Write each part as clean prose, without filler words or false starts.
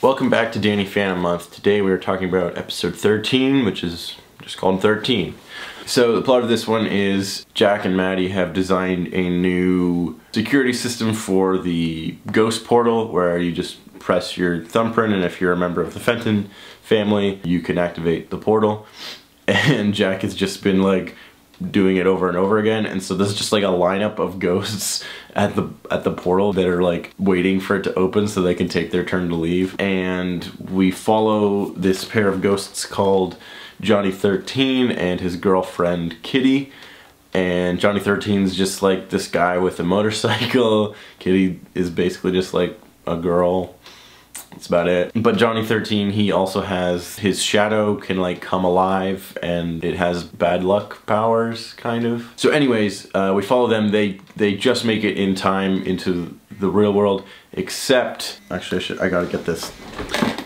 Welcome back to Danny Phantom Month. Today we are talking about episode 13, which is just called 13. So the plot of this one is Jack and Maddie have designed a new security system for the ghost portal where you just press your thumbprint, and if you're a member of the Fenton family, you can activate the portal. And Jack has just been like doing it over and over again, and so there's just like a lineup of ghosts at the portal that are like waiting for it to open so they can take their turn to leave. And we follow this pair of ghosts called Johnny 13 and his girlfriend Kitty. And Johnny 13 is just like this guy with a motorcycle. Kitty is basically just like a girl. That's about it. But Johnny 13, he also has his shadow can like come alive, and it has bad luck powers, kind of. So anyways, we follow them. They just make it in time into the real world, except, actually I gotta get this.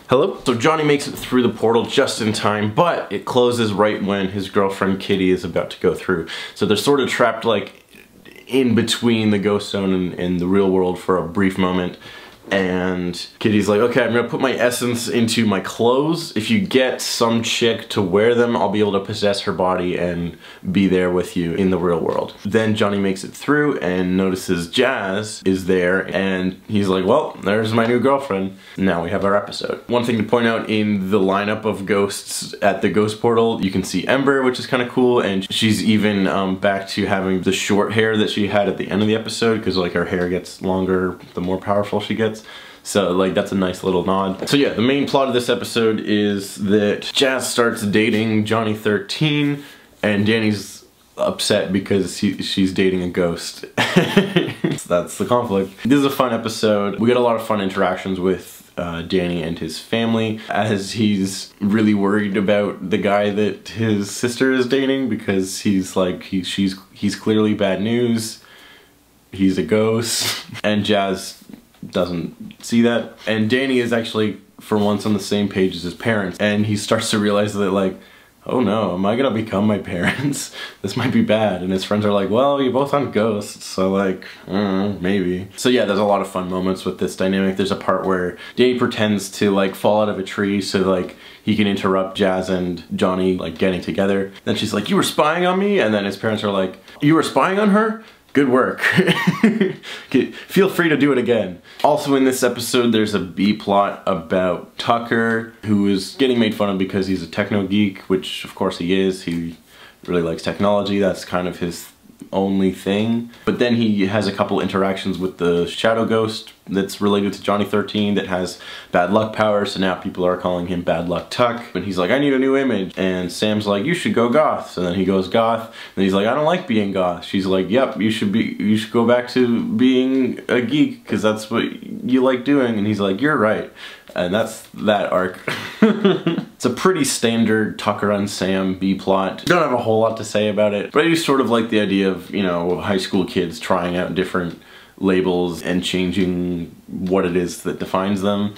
Hello? So Johnny makes it through the portal just in time, but it closes right when his girlfriend Kitty is about to go through. So they're sort of trapped like in between the ghost zone and the real world for a brief moment. And Kitty's like, okay, I'm gonna put my essence into my clothes. If you get some chick to wear them, I'll be able to possess her body and be there with you in the real world. Then Johnny makes it through and notices Jazz is there, and he's like, well, there's my new girlfriend. Now we have our episode. One thing to point out, in the lineup of ghosts at the ghost portal, you can see Ember, which is kind of cool, and she's even back to having the short hair that she had at the end of the episode, because like her hair gets longer the more powerful she gets. So like that's a nice little nod. So yeah, the main plot of this episode is that Jazz starts dating Johnny 13, and Danny's upset because she's dating a ghost. So that's the conflict. This is a fun episode. We get a lot of fun interactions with Danny and his family, as he's really worried about the guy that his sister is dating, because he's like, he's clearly bad news. He's a ghost. And Jazz doesn't see that. And Danny is actually for once on the same page as his parents, and he starts to realize that like, oh no, am I gonna become my parents? This might be bad. And his friends are like, well, you both aren't ghosts, so like, maybe. So yeah, there's a lot of fun moments with this dynamic. There's a part where Danny pretends to like fall out of a tree so like he can interrupt Jazz and Johnny like getting together. Then she's like, you were spying on me? And then his parents are like, you were spying on her? Good work. Feel free to do it again. Also in this episode, there's a B-plot about Tucker, who is getting made fun of because he's a techno geek, which of course he is. He really likes technology. That's kind of his only thing. But then he has a couple interactions with the shadow ghost that's related to Johnny 13 that has bad luck powers, so now people are calling him Bad Luck Tuck. And he's like, I need a new image. And Sam's like, you should go goth. So then he goes goth, and he's like, I don't like being goth. She's like, yep, you should go back to being a geek, because that's what you like doing. And he's like, you're right. And that's that arc. It's a pretty standard Tucker and Sam B-plot. Don't have a whole lot to say about it, but I do sort of like the idea of, you know, high school kids trying out different labels and changing what it is that defines them.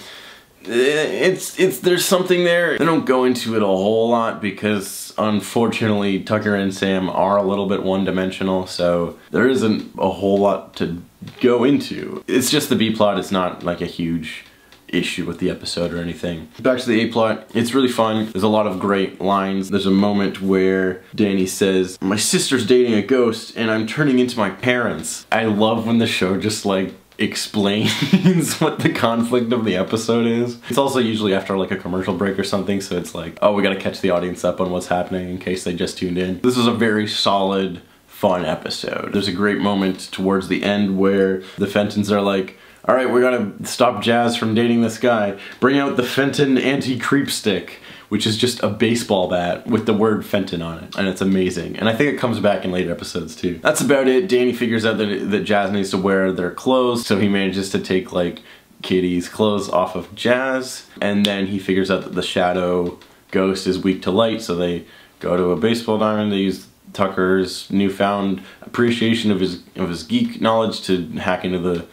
There's something there. They don't go into it a whole lot because unfortunately Tucker and Sam are a little bit one-dimensional, so there isn't a whole lot to go into. It's just the B-plot. It's not like a huge issue with the episode or anything. Back to the A-plot, it's really fun. There's a lot of great lines. There's a moment where Danny says, my sister's dating a ghost and I'm turning into my parents. I love when the show just like explains what the conflict of the episode is. It's also usually after like a commercial break or something, so it's like, oh, we gotta catch the audience up on what's happening in case they just tuned in. This is a very solid, fun episode. There's a great moment towards the end where the Fentons are like, all right, we gotta stop Jazz from dating this guy. Bring out the Fenton anti-creep stick, which is just a baseball bat with the word Fenton on it. And it's amazing. And I think it comes back in later episodes too. That's about it. Danny figures out that Jazz needs to wear their clothes, so he manages to take like Kitty's clothes off of Jazz. And then he figures out that the shadow ghost is weak to light, so they go to a baseball diamond. They use Tucker's newfound appreciation of his geek knowledge to hack into the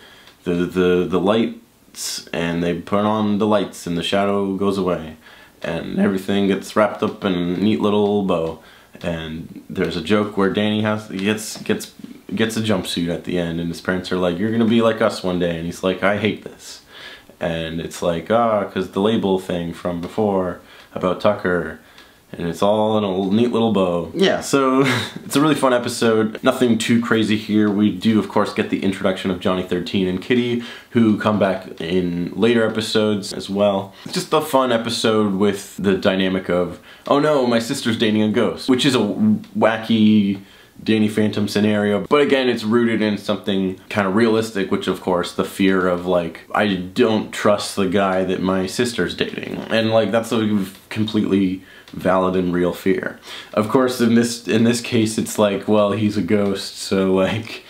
lights, and they put on the lights and the shadow goes away and everything gets wrapped up in a neat little bow. And there's a joke where Danny gets a jumpsuit at the end, and his parents are like, you're gonna be like us one day, and he's like, I hate this. and it's like, because the label thing from before about Tucker, and it's all in a neat little bow. Yeah, so it's a really fun episode. Nothing too crazy here. We do, of course, get the introduction of Johnny 13 and Kitty, who come back in later episodes as well. It's just a fun episode with the dynamic of, oh no, my sister's dating a ghost, which is a wacky Danny Phantom scenario, but again, it's rooted in something kind of realistic, which of course the fear of like, I don't trust the guy that my sister's dating, and like that's a completely valid and real fear. Of course, in this case, it's like, well, he's a ghost, so like,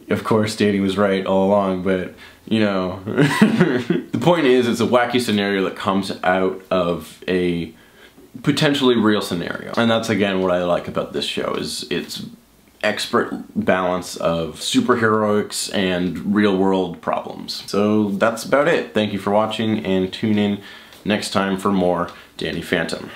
of course, Danny was right all along, but you know, the point is, it's a wacky scenario that comes out of a potentially real scenario, and that's again what I like about this show is its expert balance of superheroics and real-world problems. So that's about it. Thank you for watching, and tune in next time for more Danny Phantom.